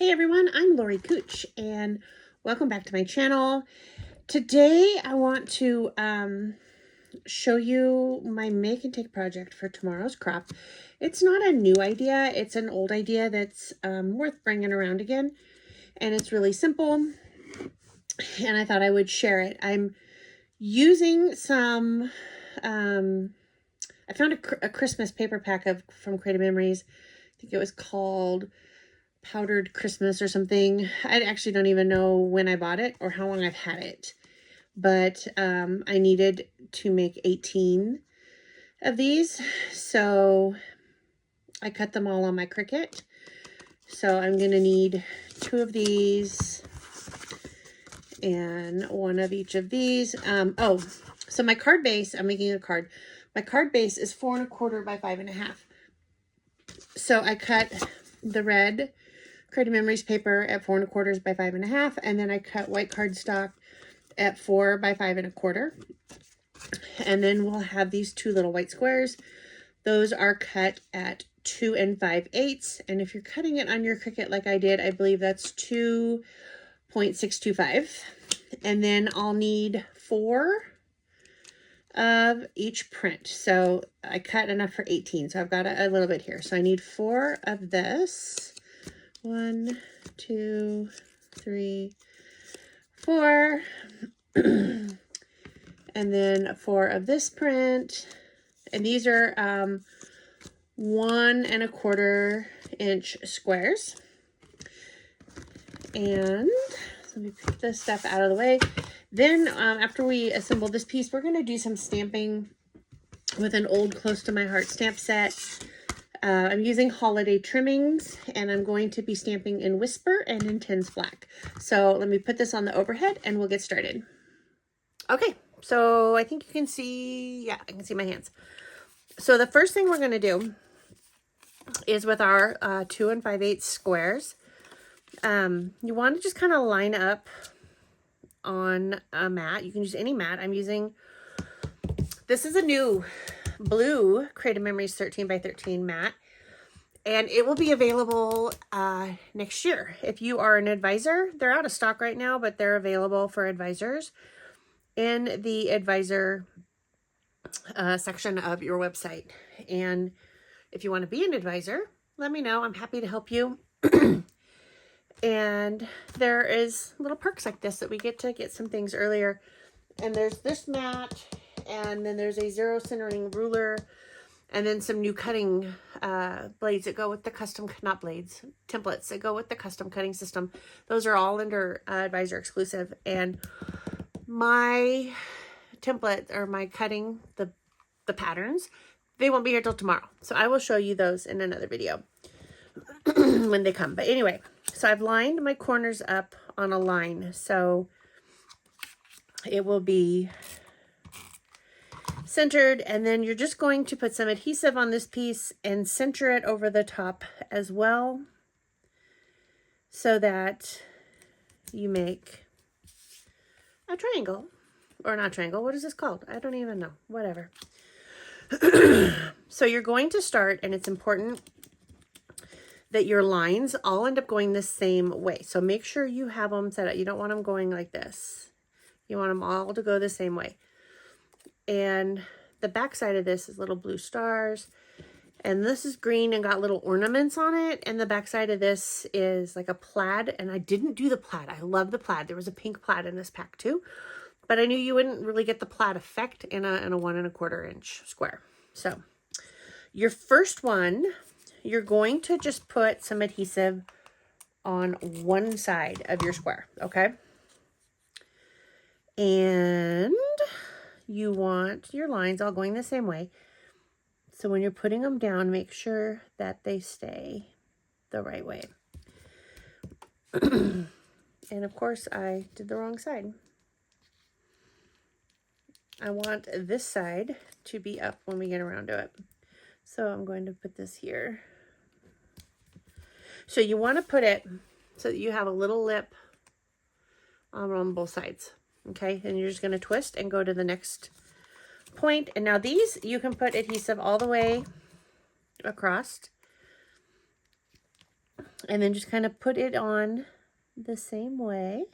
Hey everyone, I'm Lori Cooch and welcome back to my channel. Today I want to show you my make and take project for tomorrow's crop. It's not a new idea, it's an old idea that's worth bringing around again, and it's really simple and I thought I would share it. I'm using some, I found a Christmas paper pack from Creative Memories. I think it was called Powdered Christmas or something. I actually don't even know when I bought it or how long I've had it, but I needed to make 18 of these, so I cut them all on my Cricut. So I'm gonna need 2 of these and 1 of each of these. So my card base, I'm making a card. My card base is 4 1/4 by 5 1/2. So I cut the red Creative Memories paper at 4 1/4 by 5 1/2, and then I cut white cardstock at 4 by 5 1/4. And then we'll have these 2 little white squares. Those are cut at 2 5/8, and if you're cutting it on your Cricut like I did, I believe that's 2.625. And then I'll need 4 of each print. So I cut enough for 18, so I've got a little bit here. So I need 4 of this. 1, 2, 3, 4. And then 4 of this print. And these are 1 1/4 inch squares. And let me put this stuff out of the way. Then after we assemble this piece, we're going to do some stamping with an old Close to My Heart stamp set. I'm using holiday trimmings, and I'm going to be stamping in Whisper and in Tins Black. So let me put this on the overhead and we'll get started. Okay, so I think you can see, yeah, I can see my hands. So the first thing we're going to do is with our 2 5/8 squares. You want to just kind of line up on a mat. You can use any mat. I'm using, this is a new blue Creative Memories 13 by 13 mat, and it will be available next year. If you are an advisor, they're out of stock right now, but they're available for advisors in the advisor section of your website. And if you want to be an advisor, let me know. I'm happy to help you. And there is little perks like this that we get to get some things earlier. And there's this mat, and then there's a 0 centering ruler, and then some new cutting blades that go with the custom, not blades, templates that go with the custom cutting system. Those are all under advisor exclusive. And my template, or my cutting, the patterns, they won't be here till tomorrow. So I will show you those in another video when they come. But anyway, so I've lined my corners up on a line. So it will be centered, and then you're just going to put some adhesive on this piece and center it over the top as well, so that you make a triangle, or not triangle, what is this called? I don't even know, whatever. So you're going to start, and it's important that your lines all end up going the same way. So make sure you have them set up. You don't want them going like this. You want them all to go the same way. And the back side of this is little blue stars, and this is green and got little ornaments on it. And the back side of this is like a plaid, and I didn't do the plaid. I love the plaid. There was a pink plaid in this pack too, but I knew you wouldn't really get the plaid effect in a 1 1/4 inch square. So your first one, you're going to just put some adhesive on one side of your square, okay? And you want your lines all going the same way. So when you're putting them down, make sure that they stay the right way. And of course, I did the wrong side. I want this side to be up when we get around to it. So I'm going to put this here. So you want to put it so that you have a little lip on both sides. Okay, and you're just going to twist and go to the next point. And now these, you can put adhesive all the way across. And then just kind of put it on the same way.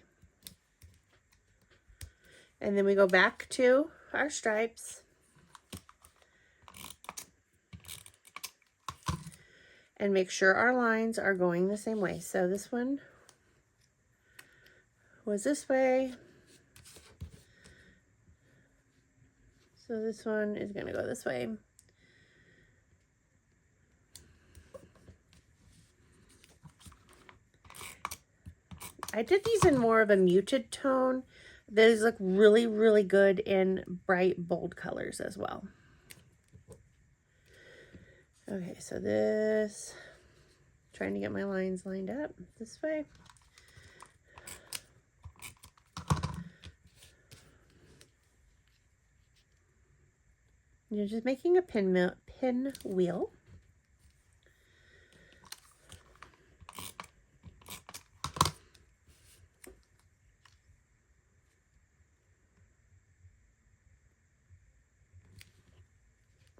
And then we go back to our stripes. And make sure our lines are going the same way. So this one was this way. So this one is going to go this way. I did these in more of a muted tone. These look really, really good in bright, bold colors as well. Okay, so this, trying to get my lines lined up this way. You're just making a pinwheel.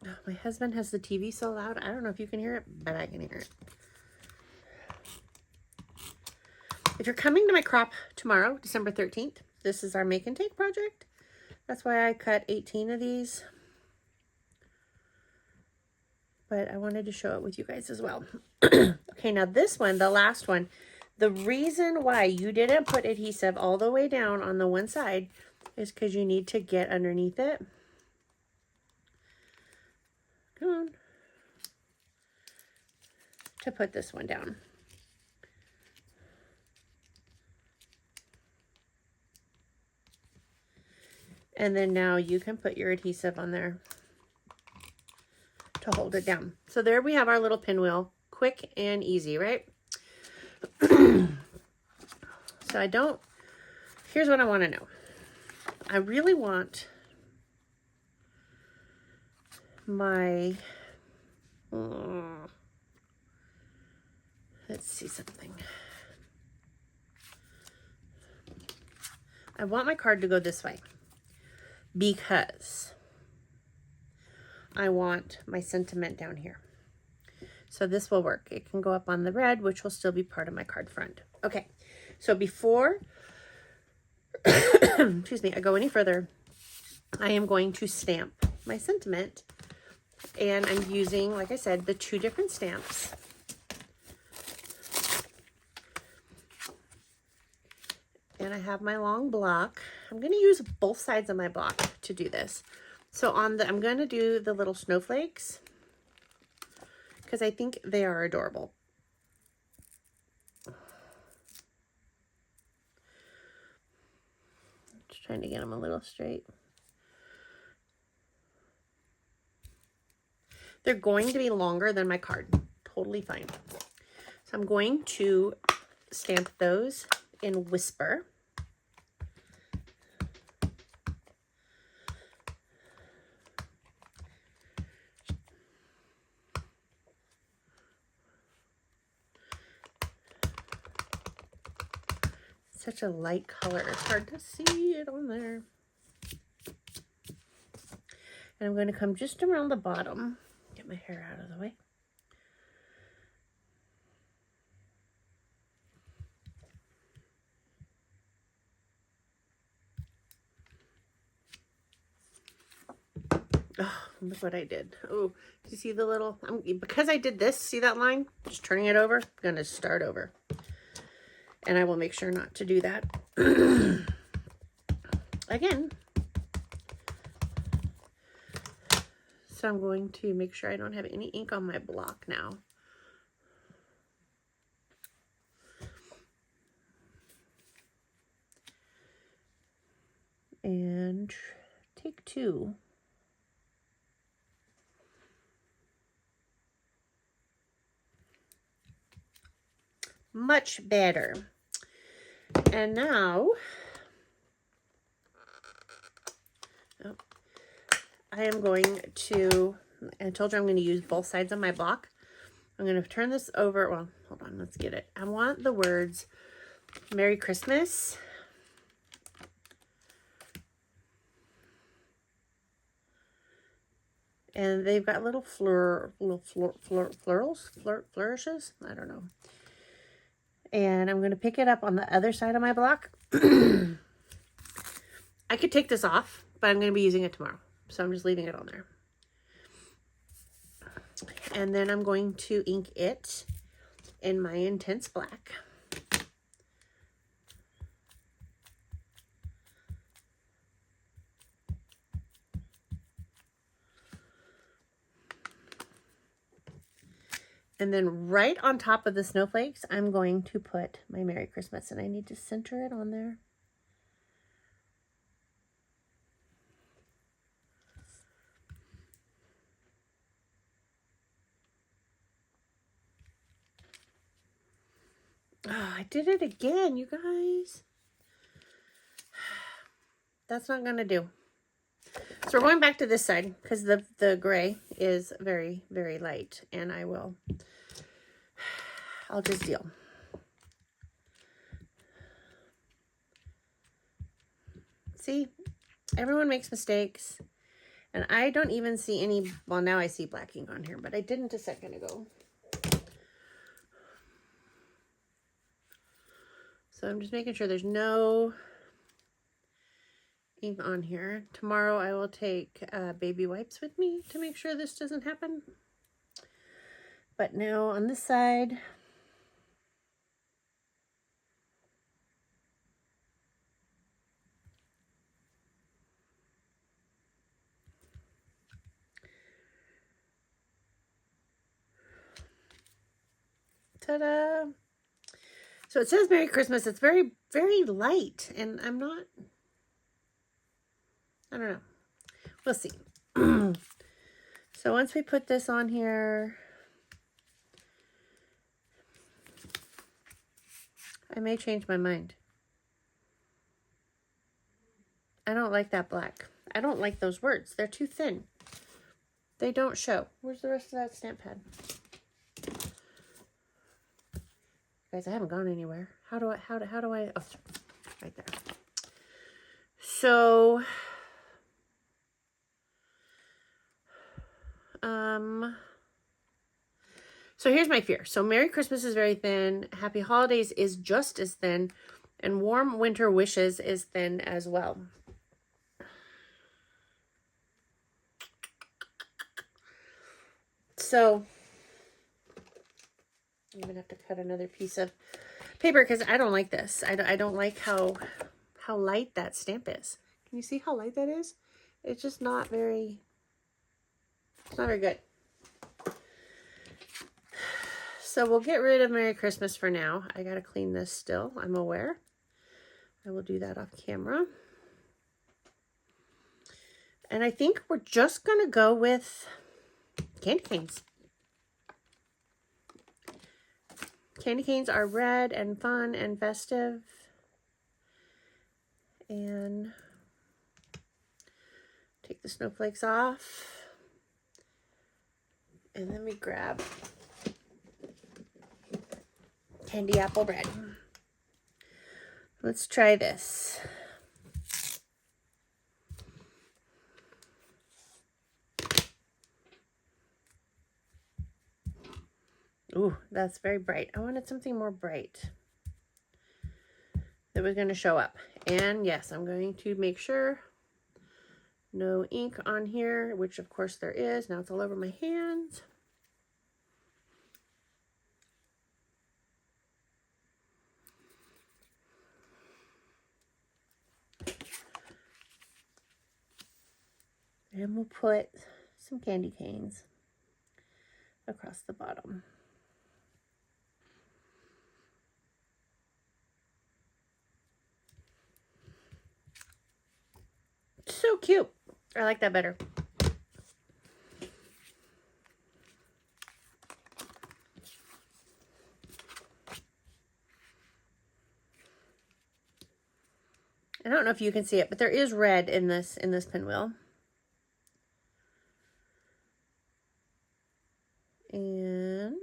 Oh, my husband has the TV so loud. I don't know if you can hear it, but I can hear it. If you're coming to my crop tomorrow, December 13th, this is our make and take project. That's why I cut 18 of these. But I wanted to show it with you guys as well. Okay, now this one, the last one, the reason why you didn't put adhesive all the way down on the one side is because you need to get underneath it. Come on. To put this one down. And then now you can put your adhesive on there to hold it down. So there we have our little pinwheel. Quick and easy, right? So here's what I want to know. I really want my, let's see something. I want my card to go this way because I want my sentiment down here. So this will work. It can go up on the red, which will still be part of my card front. Okay, so before, excuse me, I go any further, I am going to stamp my sentiment. And I'm using, like I said, the 2 different stamps. And I have my long block. I'm going to use both sides of my block to do this. So I'm going to do the little snowflakes because I think they are adorable. Just trying to get them a little straight. They're going to be longer than my card. Totally fine. So I'm going to stamp those in Whisper. Such a light color. It's hard to see it on there. And I'm going to come just around the bottom. Get my hair out of the way. Oh, look what I did. Oh, you see the little, because I did this, see that line? Just turning it over. I'm going to start over. And I will make sure not to do that again. So I'm going to make sure I don't have any ink on my block now. And take 2. Much better. And now, I am going to, I told you I'm going to use both sides of my block. I'm going to turn this over. Well, hold on, let's get it. I want the words Merry Christmas. And they've got little flourishes. I don't know. And I'm going to pick it up on the other side of my block. I could take this off, but I'm going to be using it tomorrow. So I'm just leaving it on there. And then I'm going to ink it in my Intense Black. And then right on top of the snowflakes, I'm going to put my Merry Christmas, and I need to center it on there. Oh, I did it again, you guys. That's not going to do. So we're going back to this side because the gray is very, very light, and I'll just deal. See, everyone makes mistakes, and I don't even see any, well, now I see black ink on here, but I didn't a second ago. So I'm just making sure there's no ink on here. Tomorrow I will take baby wipes with me to make sure this doesn't happen. But now on this side, ta-da! So it says Merry Christmas. It's very, very light, and I don't know. We'll see. So once we put this on here, I may change my mind. I don't like that black. I don't like those words. They're too thin. They don't show. Where's the rest of that stamp pad? Guys, I haven't gone anywhere. How do I, oh, right there. So, so here's my fear. So Merry Christmas is very thin. Happy Holidays is just as thin. And Warm Winter Wishes is thin as well. So I'm going to have to cut another piece of paper because I don't like this. I don't like how light that stamp is. Can you see how light that is? It's just not very, it's not very good. So we'll get rid of Merry Christmas for now. I got to clean this still, I'm aware. I will do that off camera. And I think we're just going to go with candy canes. Candy canes are red and fun and festive. And take the snowflakes off. And then we grab candy apple bread. Let's try this. Ooh, that's very bright. I wanted something more bright that was going to show up. And yes, I'm going to make sure no ink on here, which of course there is. Now it's all over my hands. And we'll put some candy canes across the bottom. So cute. I like that better. I don't know if you can see it, but there is red in this pinwheel. And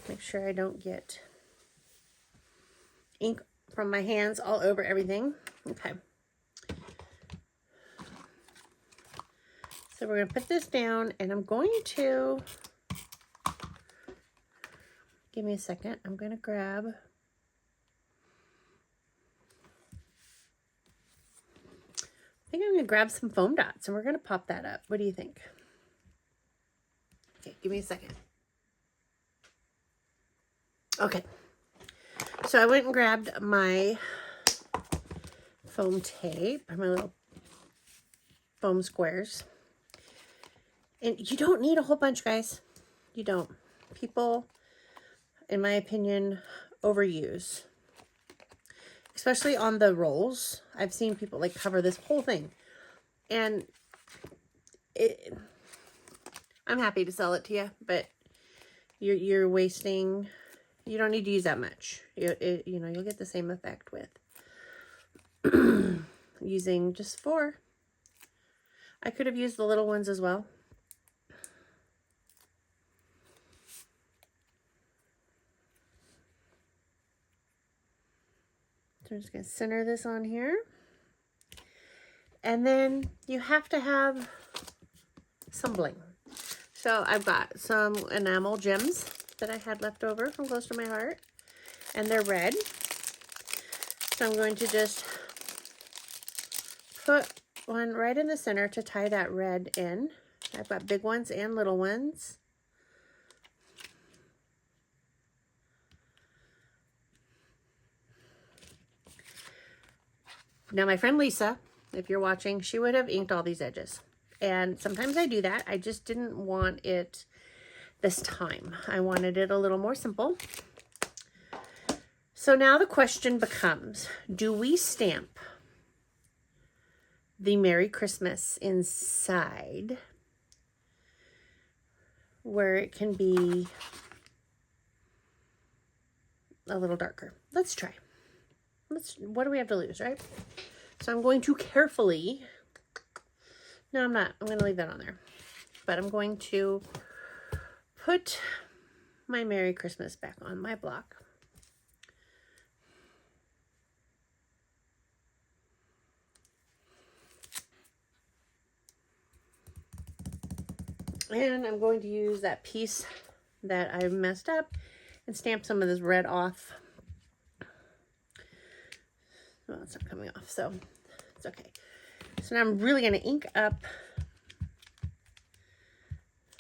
make sure I don't get ink from my hands all over everything. Okay. So we're going to put this down, and I'm going to Give me a second. I'm going to grab... I think I'm going to grab some foam dots and we're going to pop that up. What do you think? Okay, give me a second. Okay. So I went and grabbed my foam tape, my little foam squares. And you don't need a whole bunch, guys. You don't. People, in my opinion, overuse. Especially on the rolls. I've seen people like cover this whole thing. And I'm happy to sell it to you, but you're wasting. You don't need to use that much. You know, you'll get the same effect with using just 4. I could have used the little ones as well. So I'm just going to center this on here. And then you have to have some bling. So I've got some enamel gems that I had left over from Close to My Heart. And they're red. So I'm going to just put one right in the center to tie that red in. I've got big ones and little ones. Now my friend Lisa, if you're watching, she would have inked all these edges. And sometimes I do that. I just didn't want it this time. I wanted it a little more simple. So now the question becomes, do we stamp the Merry Christmas inside where it can be a little darker? Let's try. What do we have to lose, right? So I'm going to carefully, no, I'm not. I'm going to leave that on there. But I'm going to put my Merry Christmas back on my block. And I'm going to use that piece that I messed up and stamp some of this red off. Well, it's not coming off, so it's okay. So now I'm really going to ink up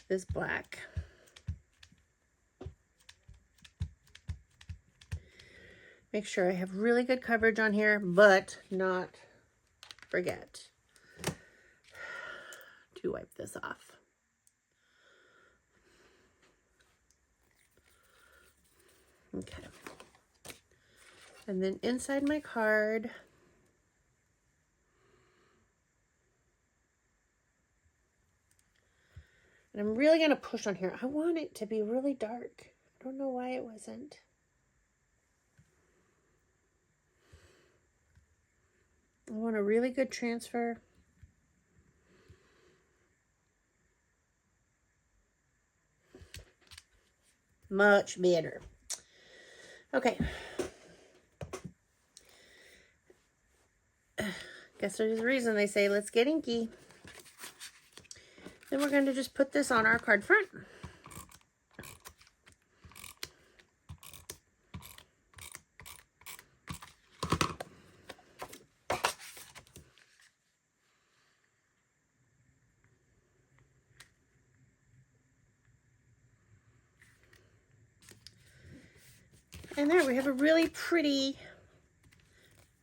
this black. Make sure I have really good coverage on here, but not forget to wipe this off. Okay. And then inside my card, and I'm really going to push on here. I want it to be really dark. I don't know why it wasn't. I want a really good transfer. Much better. Okay. Guess there's a reason they say, let's get inky. Then we're going to just put this on our card front. And there we have a really pretty,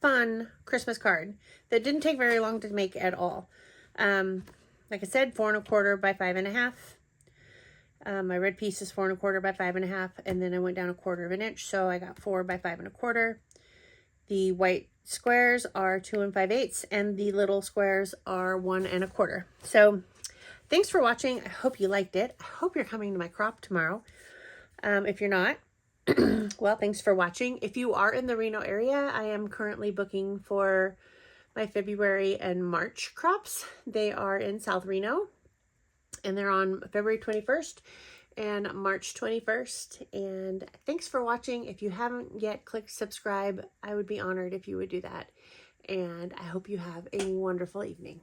fun Christmas card that didn't take very long to make at all. Like I said, 4 1/4 by 5 1/2. My red piece is 4 1/4 by 5 1/2, and then I went down 1/4 of an inch, so I got 4 by 5 1/4. The white squares are 2 5/8, and the little squares are 1 1/4. So thanks for watching. I hope you liked it. I hope you're coming to my crop tomorrow. If you're not, well, thanks for watching. If you are in the Reno area, I am currently booking for my February and March crops. They are in South Reno, and they're on February 21st and March 21st. And thanks for watching. If you haven't yet clicked subscribe, I would be honored if you would do that. And I hope you have a wonderful evening.